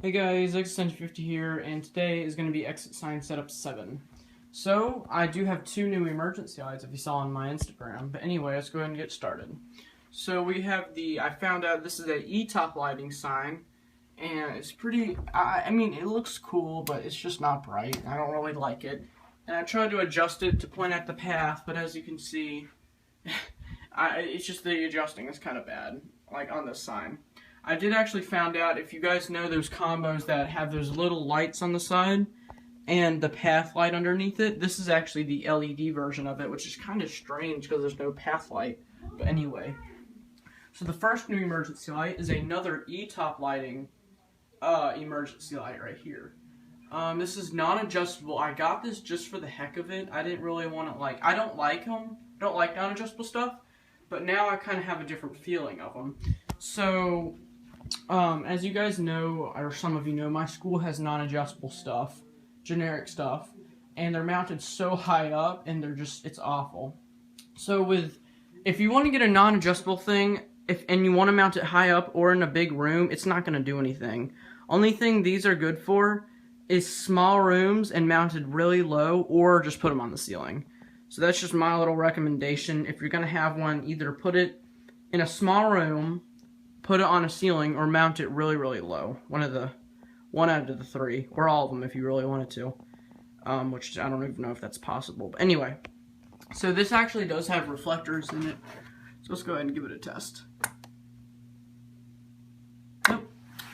Hey guys, ExitSign250 here, and today is going to be exit sign setup 7. So, I do have 2 new emergency lights if you saw on my Instagram, but anyway, let's go ahead and get started. So we have I found out this is a E-top lighting sign, and it's pretty, I mean, it looks cool, but it's just not bright, and I don't really like it. And I tried to adjust it to point at the path, but as you can see, it's just the adjusting is kind of bad, like on this sign. I did actually found out, if you guys know those combos that have those little lights on the side and the path light underneath it, this is actually the LED version of it, which is kind of strange because there's no path light. But anyway, so the first new emergency light is another E-top lighting emergency light right here. This is non-adjustable. I got this just for the heck of it. I didn't really want to, I don't like non-adjustable stuff, but now I kind of have a different feeling of them. So, as you guys know, or some of you know, my school has non-adjustable stuff, generic stuff, and they're mounted so high up, and it's awful. So if you want to get a non-adjustable thing, and you want to mount it high up or in a big room, it's not going to do anything. Only thing these are good for is small rooms and mounted really low, or just put them on the ceiling. So that's just my little recommendation. If you're going to have one, either put it in a small room, put it on a ceiling, or mount it really, really low. One out of the 3, or all of them if you really wanted to. Which I don't even know if that's possible. But anyway, so this actually does have reflectors in it. So let's go ahead and give it a test. Nope,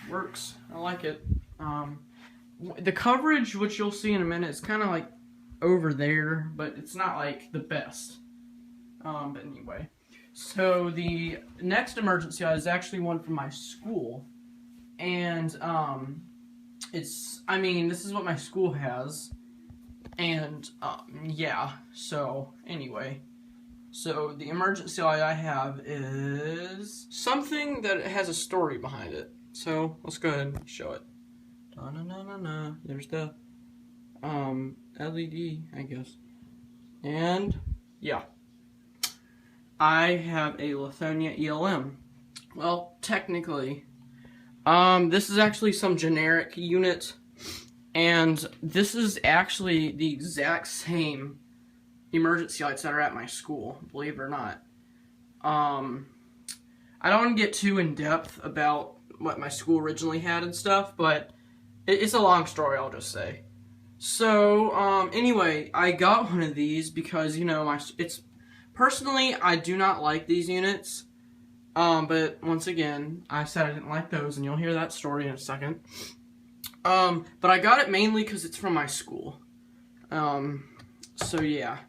works. I like it. The coverage, which you'll see in a minute, is kind of like over there, but it's not like the best. But anyway. So the next emergency light is actually one from my school, and this is what my school has, and yeah. So anyway, so the emergency light I have is something that has a story behind it. So let's go ahead and show it. Da-na-na-na-na. There's the LED, I guess, and yeah. I have a Lithonia ELM. Well, technically, this is actually some generic unit, and this is actually the exact same emergency lights that are at my school, believe it or not. I don't want to get too in depth about what my school originally had and stuff, but it's a long story, I'll just say. So, anyway, I got one of these because, you know, personally, I do not like these units, but once again, I said I didn't like those, and you'll hear that story in a second. But I got it mainly because it's from my school. So yeah.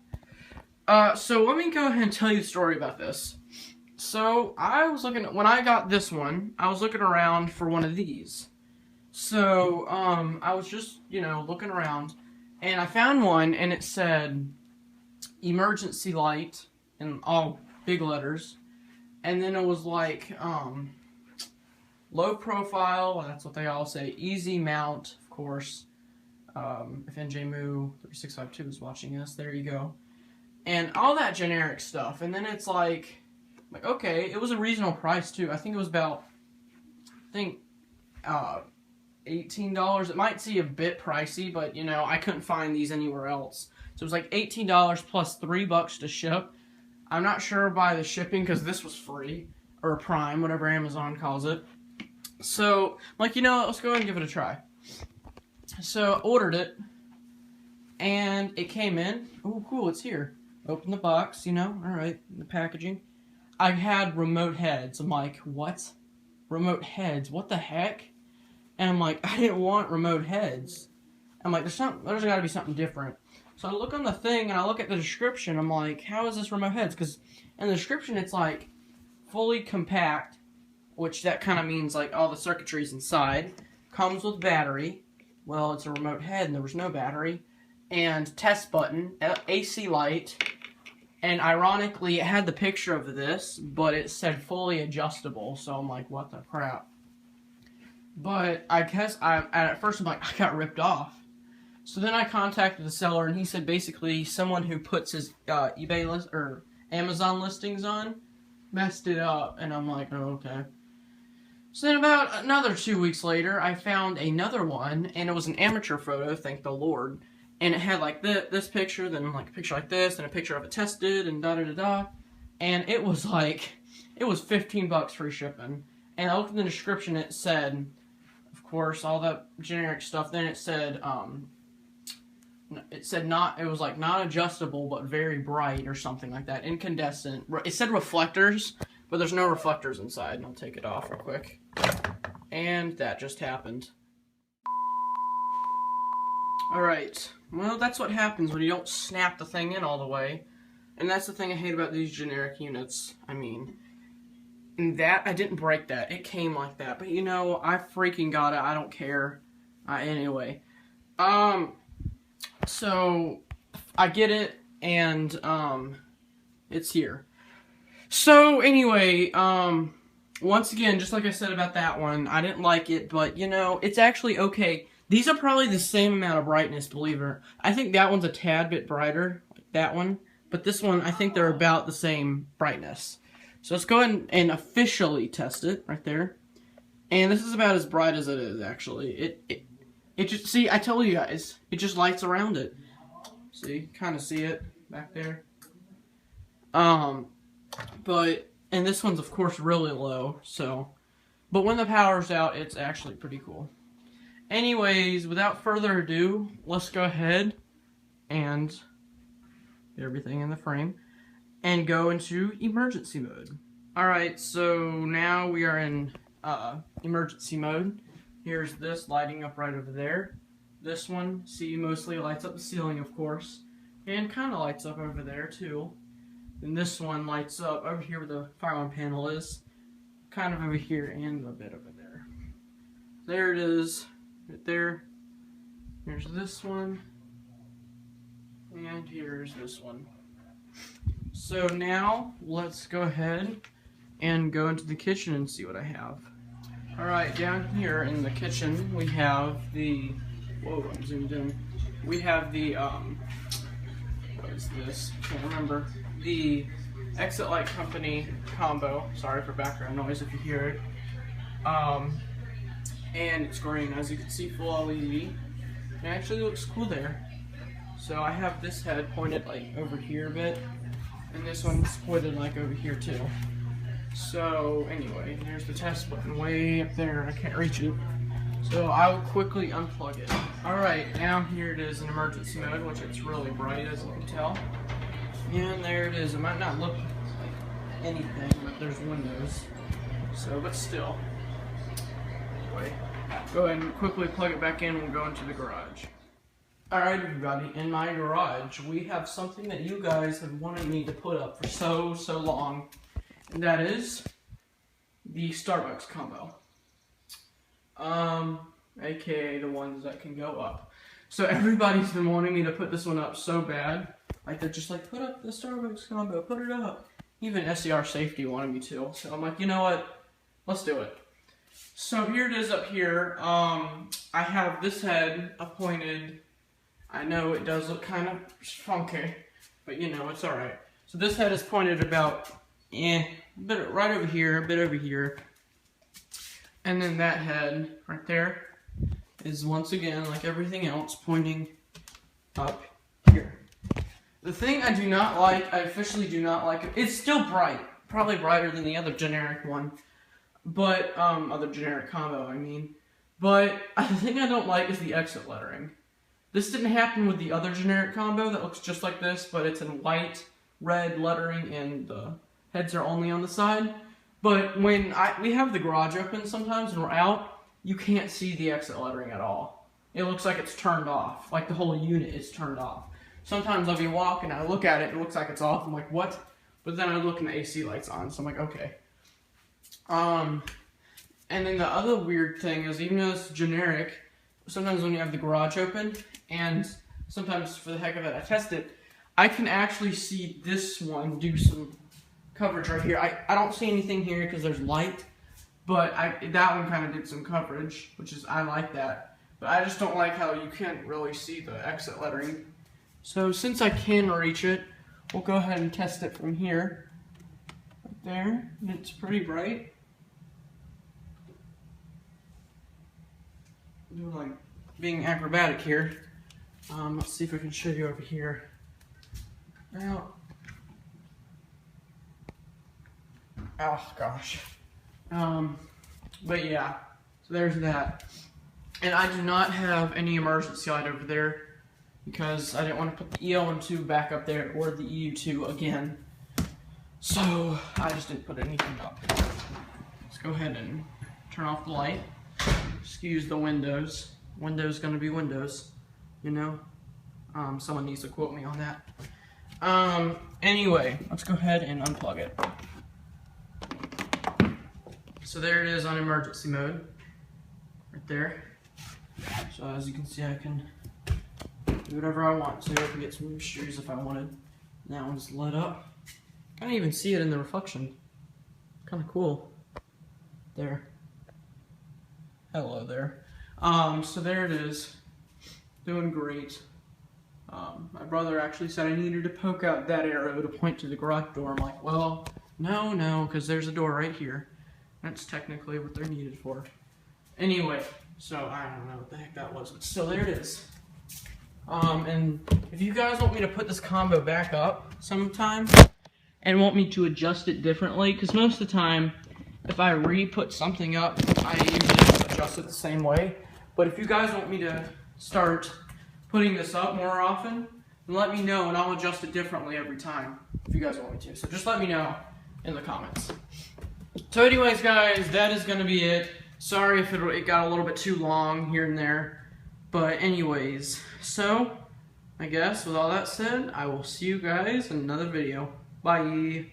So let me go ahead and tell you the story about this. So, when I got this one, I was looking around for one of these. So, I was just, looking around, and I found one, and it said, emergency light, in all big letters, and then it was like, low profile, that's what they all say, easy mount, of course, if NJMoo3652 is watching us, there you go, and all that generic stuff, and then it's like, okay, it was a reasonable price, too. I think it was about, $18, it might seem a bit pricey, but, I couldn't find these anywhere else. So it was like $18 plus $3 to ship. I'm not sure by the shipping because this was free, or Prime, whatever Amazon calls it. So, let's go ahead and give it a try. So, I ordered it, and it came in. Oh, cool, it's here. Open the box, alright, the packaging. I had remote heads. I'm like, what? Remote heads? What the heck? And I'm like, I didn't want remote heads. I'm like, there's got to be something different. So I look on the thing, and I look at the description, I'm like, how is this remote heads? Because in the description, it's like, fully compact, which that kind of means, like, all the circuitry's inside, comes with battery, well, it's a remote head, and there was no battery, and test button, AC light, and ironically, it had the picture of this, but it said fully adjustable, so I'm like, what the crap? But I guess, at first, I'm like, I got ripped off. So then I contacted the seller, and he said basically someone who puts his eBay list or Amazon listings on messed it up, and I'm like, oh, okay. So then about another 2 weeks later, I found another one, and it was an amateur photo, thank the Lord. And it had like this picture, then like a picture like this, and a picture of it tested, and da-da-da-da. And it was like, it was $15 free shipping. And I looked in the description, it said, of course, all that generic stuff. Then it said not, it was like not adjustable, but very bright or something like that. Incandescent. It said reflectors, but there's no reflectors inside. And I'll take it off real quick. And that just happened. Alright, well that's what happens when you don't snap the thing in all the way. And that's the thing I hate about these generic units. I mean, that, I didn't break that. It came like that. But you know, I freaking got it. I don't care. Anyway. So, I get it, and, it's here. So, anyway, once again, just like I said about that one, I didn't like it, but, you know, it's actually okay. These are probably the same amount of brightness, believe it or not. I think that one's a tad bit brighter, like that one. But this one, I think they're about the same brightness. So let's go ahead and officially test it, right there. And this is about as bright as it is, actually. It just, see, I told you guys, it just lights around it. See, kind of see it back there. But, and this one's, of course, really low, so. But when the power's out, it's actually pretty cool. Anyways, without further ado, let's go ahead and get everything in the frame and go into emergency mode. Alright, so now we are in emergency mode. Here's this lighting up right over there. This one, see, mostly lights up the ceiling, of course, and kind of lights up over there too. And this one lights up over here where the fire alarm panel is, kind of over here and a bit over there. There it is. Right there. Here's this one. And here's this one. So now, let's go ahead and go into the kitchen and see what I have. Alright, down here in the kitchen, we have the... Whoa, I'm zoomed in. We have the, what is this? Can't remember. The Exit Light Company combo. Sorry for background noise if you hear it. And it's green, as you can see, full LED. It actually looks cool there. So I have this head pointed like over here a bit, and this one's pointed like over here too. So anyway, there's the test button way up there, and I can't reach it. So I will quickly unplug it. Alright, now here it is in emergency mode, which it's really bright as you can tell. And there it is. It might not look like anything, but there's windows. So, but still. Go ahead and quickly plug it back in and we'll go into the garage. Alright everybody, in my garage we have something that you guys have wanted me to put up for so long. And that is the Starbucks combo. AKA the ones that can go up. So everybody's been wanting me to put this one up so bad. Like they're just like, put up the Starbucks combo, put it up. Even SCR Safety wanted me to. So I'm like, you know what? Let's do it. So here it is up here. I have this head appointed. I know it does look kind of funky, but you know, it's alright. So this head is pointed about, a bit right over here, a bit over here. And then that head right there is once again, like everything else, pointing up here. The thing I do not like, I officially do not like it. It's still bright, probably brighter than the other generic one. But, other generic combo, I mean. But, the thing I don't like is the exit lettering. This didn't happen with the other generic combo that looks just like this, but it's in white, red lettering, and the heads are only on the side. But when we have the garage open sometimes and we're out, you can't see the exit lettering at all. It looks like it's turned off, like the whole unit is turned off. Sometimes I'll be walking and I look at it, it looks like it's off, I'm like, what? But then I look and the AC light's on, so I'm like, okay. And then the other weird thing is, even though it's generic, sometimes when you have the garage open, and sometimes for the heck of it, I test it, I can actually see this one do some coverage right here. I don't see anything here because there's light, but that one kind of did some coverage, which is, I like that. But I just don't like how you can't really see the exit lettering. So since I can reach it, we'll go ahead and test it from here. Right there, and it's pretty bright. doing like being acrobatic here. Let's see if I can show you over here. Now, oh gosh. But yeah, so there's that. And I do not have any emergency light over there because I didn't want to put the EL12 back up there or the EU2 again. So I just didn't put anything up. Let's go ahead and turn off the light. Excuse the windows. Windows gonna be windows, you know? Someone needs to quote me on that. Anyway, let's go ahead and unplug it. So there it is on emergency mode, right there. So as you can see, I can do whatever I want to. I can get some new shoes if I wanted. That one's lit up. I can't even see it in the reflection. Kind of cool. There. Hello there. So there it is. Doing great. My brother actually said I needed to poke out that arrow to point to the garage door. I'm like, well, no, because there's a door right here. That's technically what they're needed for. Anyway, so I don't know what the heck that was, but still there it is. And if you guys want me to put this combo back up sometime and want me to adjust it differently, because most of the time, if I re-put something up, I usually adjust it the same way. But if you guys want me to start putting this up more often, then let me know and I'll adjust it differently every time if you guys want me to. So just let me know in the comments. So anyways, guys, that is going to be it. Sorry if it got a little bit too long here and there. But anyways, so I guess with all that said, I will see you guys in another video. Bye.